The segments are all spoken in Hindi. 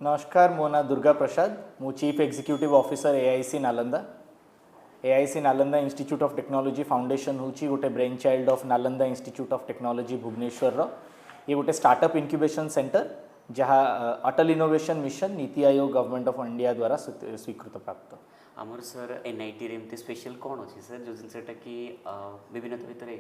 नमस्कार, मो ना दुर्गा प्रसाद। मु chief executive officer AIC Nalanda. AIC Nalanda institute of technology foundation हूँ गोटे brain child of Nalanda institute of technology Bhubaneswar ये गोटे स्टार्टअप इनक्यूबेशन सेंटर जहाँ अटल innovation mission NITI Aayog government of India द्वारा स्वीकृत प्राप्त। आमर सर एनआईटी रे एमती स्पेशल कौन अच्छी सर जो जिनसेटा कि विभिन्नता भितर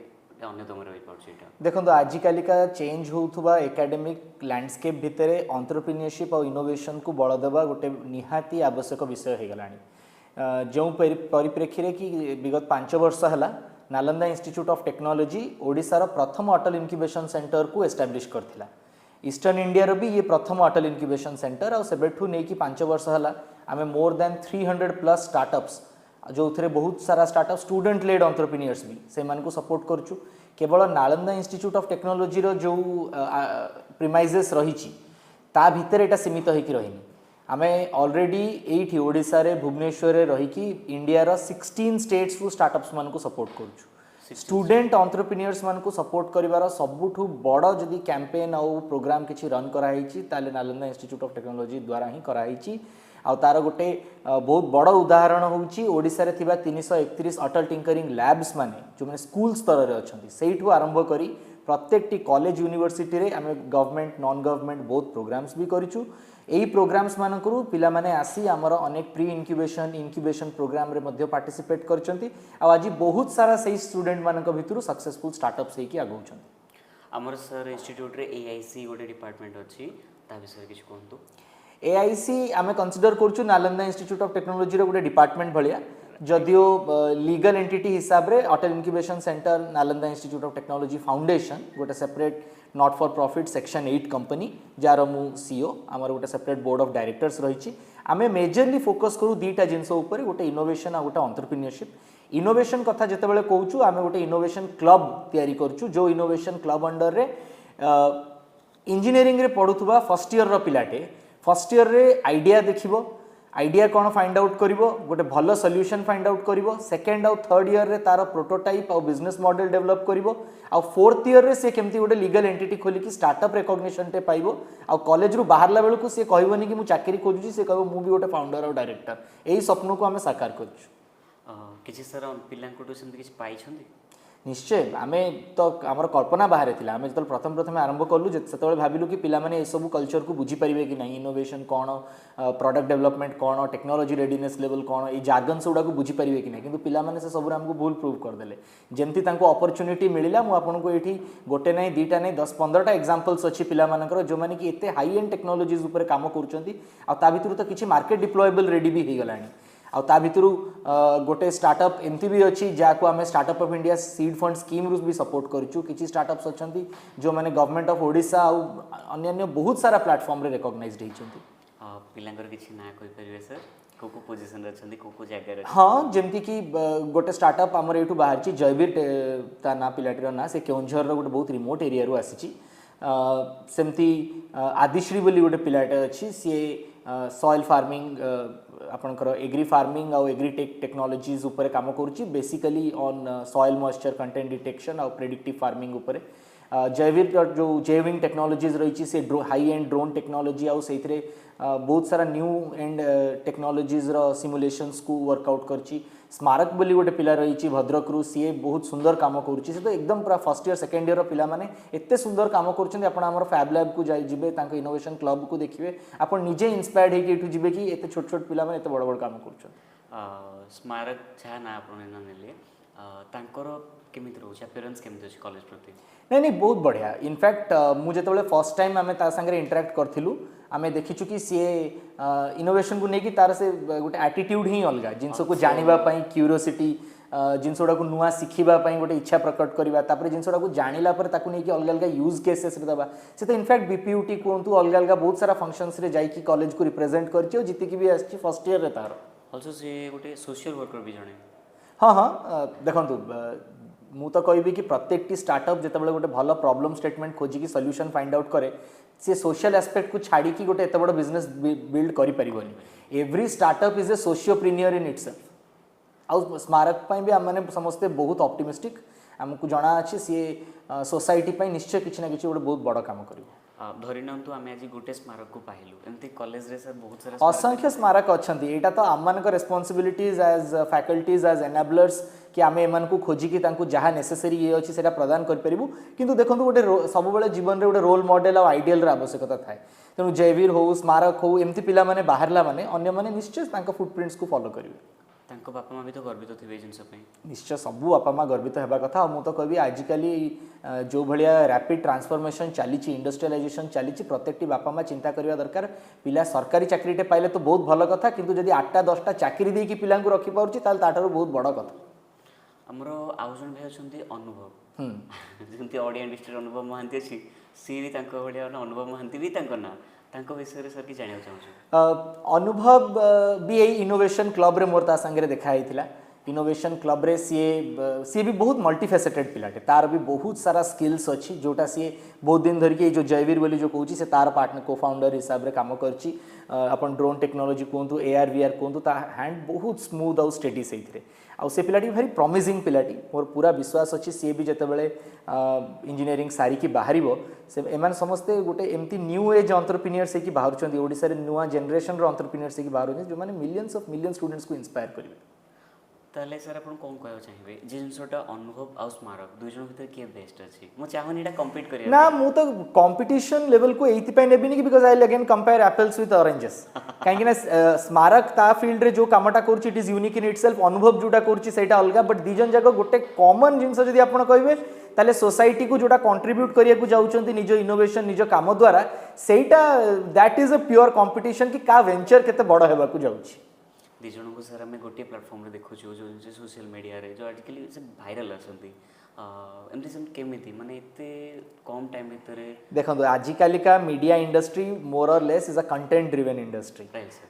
अन्यतम रही पार्छ एटा देखो आजिकल का चेंज होउथुबा एकेडमिक लैंडस्केप भितर एंटरप्रेन्योरशिप और इनोवेशन को बल देवा गोटे निहाती आवश्यक विषय हो गलानी। जो परिप्रेक्षी रे कि विगत 5 वर्ष है नालंदा इंस्टीट्यूट ऑफ टेक्नोलॉजी ओडिशार प्रथम अटल इनक्यूबेशन सेंटर को एस्टाब्लिश करथिला। ईस्टर्न इंडिया रो भी ये प्रथम अटल इनक्यूबेशन सेंटर और सेबेठू नहीं कि 5 वर्ष है आम मोर देन 300+ स्टार्टअप्स जो थे बहुत सारा स्टार्टअप स्टूडेंट लेड एंटरप्रेन्योर्स भी से को सपोर्ट करूँ। केवल नालंदा इंस्टीट्यूट ऑफ टेक्नोलॉजी रो जो प्रिमाइजेस रही ता भितर एटा सीमित होइकी रहिनी। आमे ऑलरेडी एठी ओडिसा रे भुवनेश्वर रे रही कि इंडिया रो 16 स्टेट्स को स्टार्टअप्स मान को सपोर्ट करूँ। स्टूडेंट एंटरप्रेन्योर्स मान को सपोर्ट करिवार सबुठु बड़ जदि कैंपेन आउ प्रोग्राम किछि रन कराई ताले नालंदा इंस्टीट्यूट ऑफ टेक्नोलॉजी द्वारा ही कराई। आ तार गोटे बहुत बड़ उदाहरण होउची ओडिसा रे थिबा 331 अटल टिंकरिंग लैब्स माने जो माने स्कूल स्तर रे अछंती सेठु आरंभ करी प्रत्येक कॉलेज यूनिवर्सिटी रे आमे गवर्नमेंट नॉन गवर्नमेंट बहुत प्रोग्राम्स भी करिछु। एही प्रोग्राम्स मानकरू पिला माने आसी हमर अनेक प्री इंक्यूबेशन प्रोग्राम रे मध्ये पार्टिसिपेट करचंती। आ आज बहुत सारा सही स्टूडेंट मानक भितरु सक्सेसफुल स्टार्टअप्स हेकी आगौचंती। हमर सर इंस्टीट्यूट रे एआईसी गोटे डिपार्टमेंट अछि ता विषय किछ कोंतु। एआईसी आमे कंसीडर करछु नालंदा इंस्टीट्यूट ऑफ टेक्नोलॉजी रो गोटे डिपार्टमेंट भलिया जदियो लीगल एंटिटी हिसाब रे Atal incubation centre Nalanda institute of technology foundation गोटे separate not for profit section 8 company जार मु सीईओ आमर गोटे सेपरेट बोर्ड ऑफ डायरेक्टर्स रही। आमे मेजरली फोकस करू दीटा जिनस ऊपर गोटे इनोवेशन आ गोटे एंटरप्रेन्योरशिप। इनोवेशन कथा जेतेबेले कहूछु आमे गोटे इनोवेशन क्लब तयारी करछु जो इनोवेशन क्लब अंडर रे इंजीनियरिंग रे पढुथुबा फर्स्ट ईयर रो पिलाटे फर्स्ट ईयर रे आइडिया देखिबो आइडिया कौन फाइंड आउट करिवो गोटे भलो सॉल्यूशन फाइंड आउट करिवो सेकंड आउ थर्ड ईयर रे तार प्रोटोटाइप और बिजनेस मॉडल डेवलप करिवो आ फोर्थ ईयर रे से केमती गोटे लीगल एंटिटी खोली कि स्टार्टअप रिकॉग्निशन टे पाइबो आ कॉलेज रु बाहरला बेलू को से कहबोनी कि मु चाकरी खोजुची से कहबो मु भी गोटे फाउंडर और डायरेक्टर एही सपन को हमें साकार करछु। किछि सर पिल्ला को सेमती किछि पाई छथि निश्चय आमे तो आमर कल्पना बाहर थिला आमे जतल प्रथम आरंभ कलु सेतबेले भाबिलु कि पिला माने ए सब कल्चर को बुझी परिबे कि नहीं इनोवेशन कौन प्रोडक्ट डेवलपमेंट कौन टेक्नोलॉजी रेडीनेस लेवल कौन ये जार्गन्स गुड़ा को बुझी परिबे कि नहीं किंतु पिला माने से सब हमको भूल प्रूव करदेले जेमती तांको अपॉर्चुनिटी मिलिला मु आपनको एठी गोटे नहीं दीटा नहीं 10-15टा एग्जांपल्स अछि पिला मानकर जो माने कि एते हाई एंड टेक्नोलॉजीज ऊपर काम करचंती आ ता भितरु तो किछि मार्केट डिप्लॉयबल रेडी भी हे गलानी। आ ता भितरु गोटे स्टार्टअप एमती भी अच्छी जहाँ आम startup of India seed fund scheme रु भी सपोर्ट करूँ। किसी स्टार्टअप्स अच्छा जो मैंने गवर्नमेंट ऑफ ओडिशा अन्य बहुत सारा प्लेटफॉर्म रे रिकॉग्नाइज्ड होइछंती। पिलांगर किछि ना कहि परिबे सर को पोजीशन रे अछंती को जगह रे हाँ जेमती कि गोटे स्टार्टअप आमर एठू बाहर छि जयवीर ता ना पिलाटीर ना से केउंझर रो गोटे बहुत रिमोट एरिया रु आसीछि। सेमती आदिश्री बोली गोटे पिलाटे अच्छी सी सॉइल फार्मिंग आपणकर एग्री फार्मिंग और एग्री टेक्नोलॉजीज उपर काम करुच्ची basically on soil moisture content detection और प्रेडिक्टिव फार्मिंग उपर। जैविक जो जैविंग टेक्नोलॉजीज रही से हाई एंड ड्रोन टेक्नोलॉजी आउ से बहुत सारा न्यू एंड टेक्नोलॉजीज सिमुलेशंस को वर्कआउट करची। स्मारक बोली गोटे पिला रही भद्रक रु सी बहुत सुंदर काम करुच्ची से तो एकदम पूरा फर्स्ट ईयर सेकेंड ईयर पिला माने एते सुंदर काम करुच्चंदी। आपण हमर फैब लैब को जाई जिबे तांको इनोवेशन क्लब को देखिबे आपण निजे इंस्पायर्ड हेकि एठु जिबे कि एते छोट छोट पिला माने एते बड़ बड़ काम करुच्चन। स्मारक छा ना आपण ना नेले तांकर केमिति रहउछ अपीयरेंस केमिति अछि कॉलेज प्रति नहीं नहीं बहुत बढ़िया। इनफैक्ट मु जेतेबेले फर्स्ट टाइम आमे ता संगे इंटरेक्ट करथिलु आमे देखिछु कि सी इनोवेशन को नेकी तार से गोटे एटीट्यूड ही अलगा जिनस को जानिबा पई क्यूरियोसिटी जिनस गुड़ा को नुआ शिखिबा पई गोटे इच्छा प्रकट करबा तापर जिनस गुड़ा को जानिला पर ताकू नेकी अलग अलग यूज केसेस रे दबा से तो इनफैक्ट बीपीयूटी कोंतु अलग अलग बहुत सारा फंक्शंस रे जाई कि कॉलेज को रिप्रेजेंट करछि और जिति की भी आछि फर्स्ट ईयर रे तार आल्सो से गोटे सोशल वर्कर भी जणे। हाँ हाँ देखंतु मु तो कहबी कि प्रत्येक टी स्टार्टअप जेतेबेले गोटे भलो प्रॉब्लम स्टेटमेंट खोजी कि सॉल्यूशन फाइंड आउट करे से सोशल एस्पेक्ट को छाड़ी कि गोटे एत बड़ बिजनेस बिल्ड करि परिबोनी। Every startup is a sociopreneur in itself. आउ स्मारक पई भी हमने समस्ते बहुत ऑप्टिमिस्टिक हमको जना अछि सी सोसाइटी पई निश्चय किछि ना किछि गोटे बहुत बड़ काम करिवो। ଧରି ନିଅନ୍ତୁ ଆମେ ଆଜି ଗୋଟେ ସ୍ମାରକକୁ ପାଇଲୁ ଏମିତି କଲେଜରେ ସାର୍ ବହୁତ ସାରା असंख्य स्मारक अच्छा यहाँ तो आम मान रेस्पॉन्सिबिलिटीज एज फैकल्टीज एज एनाबलर्स कि आम एम खोजिकी जहाँ नेसेसरी ये अच्छी से प्रदान करूँ किंतु देखो गोटे सब जीवन में गोटे रोल मॉडल और आइडियल आवश्यकता थाए तेणु जयवीर हो स्मारक हो एमती पिला माने बाहरला माने अन्य माने निश्चय फुटप्रिंट्स को फॉलो करेंगे तांको बापा माँ भी तो गर्वित थे जिनस निश्चय सबू बापा माँ गर्वित होगा कथा मुझे कहबी आजिकली जो भाया रैपिड ट्रांसफॉर्मेशन चली इंडस्ट्रियलाइजेशन चली प्रत्येक बापा माँ चिंता करवा दरकार पिला सरकारी चाकरीटे पाइले तो बहुत भल कथा किंतु जदि 8टा 10टा चाकरी देकी पिला रखिपारुची ताठारू बहुत बड़ कथा आमर आउ जन भाई अच्छा अनुभव जमी ऑडियो इंडस्ट्री अनुभव महांती अच्छी सी भी भाया अनुभव महांती भी ना विषय सर कि जाना चाहूँ अनुभव भी यही इनोवेशन क्लब रे मोर ता संगे देखा होता इनोवेशन क्लब रे सी भी बहुत मल्टीफेसेटेड पिलाटे तार भी बहुत सारा स्किल्स अच्छी जोटा सी बहुत दिन धरिकी जो जयवीर बोली जो कहूँ से तार पार्टनर को फाउंडर हिसाब से कम कर अपन ड्रोन टेक्नोलोजी कहतु AR VR कहतु ता हैंड बहुत स्मूथ आउ स्टेडी से आउ से पिलाटी भारी प्रॉमिजिंग पिलाटी मोर पूरा विश्वास अच्छी सी भी जितेबाला इंजीनियरिंग सारिकी बाहर से एम समस्ते गोटे एमती न्यू एज एंटरप्रेन्योर्स होगी बाहर ओडिशा रे नुआ जनरेशन एंटरप्रेन्योर्स होगी बाहर जो मैंने मिलियंस ऑफ मिलियन स्टूडेंट्स को इंस्पायर करेंगे ताले सर आप कौन कह चाहिए जे जिनटा अनुभव आउ स्मारक दुई जन भीतर किए बेस्ट अच्छी मु चाहूनी एटा कम्पीट करिया ना मु तो कंपटीशन लेवल को एथि पे नेबिनी कि because I will again compare apples with oranges काहे ना स्मारक ता फील्ड रे जो कामटा करछि it is unique in itself अनुभव जोटा करछि सेटा अलगा बट दिजन जाको गोटे कॉमन जिंस जदी आपण कहबे ताले सोसाइटी को जोटा कंट्रीब्यूट करिया को जाउचंती निज इनोवेशन निज काम द्वारा सेटा that is a pure competition कि का वेंचर केते बड़ हेबा को जाउछि दी जन को सर आम गोटे प्लाटफर्म रे देखु जो सोशल मीडिया रे जो आजिकली से भाइराल आसती एमती सब केमिति माने इते कम टाइम भीतर देखो आजिकालिका मीडिया इंडस्ट्री मोर और less is a content driven industry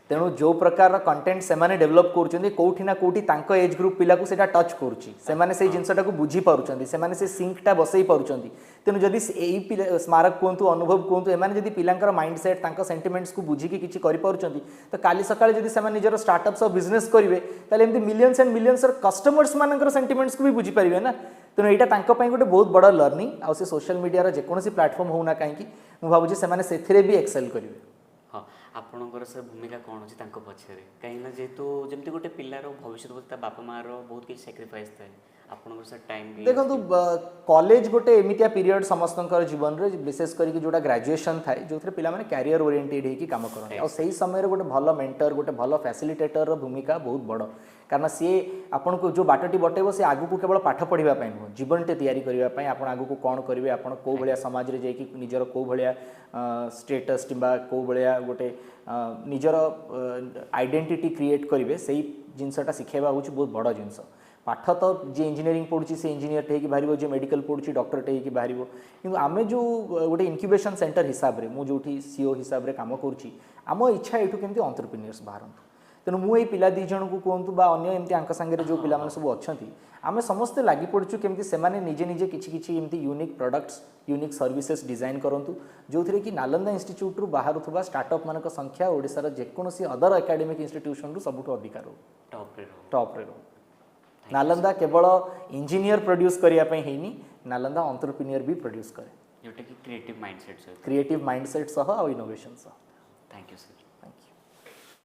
तेणु जो प्रकार कंटेंट से माने डेवलप करूछंती कोठी ना कोठी तांको एज ग्रुप पिला को सेटा टच करूछि से माने से जिंसटा को बुझी पारुछंती से माने से सिंकटा बसई पारुछंती तेणु जदि एई स्मारक कोंतु अनुभव कोंतु एमाने जदि पिलांकर माइंडसेट तांको सेंटिमेंट्स को बुझी कि किछि करि पारुछंती तो काली सकाळे जदि से माने निजर स्टार्टअप्स और बिजनेस करिवे ताले एमती मिलियंस एंड मिलियंस कस्टमर्स मानकर सेंटिमेंट्स को भी बुझी परिवे ना तेणु यहाँ तांको पई गोटे बहुत बड़ा लर्निंग आउ से सोशल मीडिया जेकोसी प्लाटफर्म होना कहीं मुझे भावुँ से भी एक्सेल करेंगे हाँ आपणकर सर भूमिका कौन अच्छी पछे कहीं जेहेतु जमी गोटे पिलार भविष्य बापा माँ बहुत किसी सैक्रिफाइस थाए आपणकर सर टाइम देखो कॉलेज गोटे एमितिया पीरियड समस्त जीवन में विशेष करके जोटा ग्रेजुएशन थाए जो पिला माने कैरियर ओरिएंटेड होगी काम करते और सही समय गोटे भल मेंटर गोटे भल फैसिलिटेटर भूमिका बहुत बड़ कारण सी आपन को जो बाटटी बटेब से आगू को केवल पाठ पढ़ाई नुह जीवनटे तैयारी करने आप आगू को कौन करेंगे आप कौ भाया समाज में जाकि निजर कौ भाया स्टेटस किंबा कौ भाया गोटे निजर आइडेंटिटी क्रिएट करेंगे से जिनसटा शिखेबा हूँ बहुत बड़ जिनस पाठ तो जी इंजीनियरिंग पढ़ुची से इंजीनियर टे बाहर जी मेडिकल पढ़ुची डॉक्टर टे बाहर कि आम जो गोटे इनक्यूबेशन सेंटर हिसाब से मुझे सीओ हिसाब से कम करुँची आम इच्छा यू केमती एंटरप्रेन्योर्स बाहर तेणु मुझे पिला दी जन को कहतु अन्य एमती आंक सांगे जो पिला सब अच्छा आम समस्ते लगी पड़चु केमती से निजे निजे किसी एमती unique products unique services design करूँ जो थे कि नालंदा इंस्टीट्यूट बाहर स्टार्टअप मान संख्या ओडिशार जेकोसी अदर एकेडमिक इंस्टीट्यूशन रु सबुठ अधिकार टॉप रे नालंदा केवल इंजीनियर प्रोड्यूस करने ही नालंदा एंटरप्रेन्योर भी प्रोड्यूस करे जोटा कि क्रिएटिव माइंडसेट सह और इनोवेशन सह थैंक यू सर।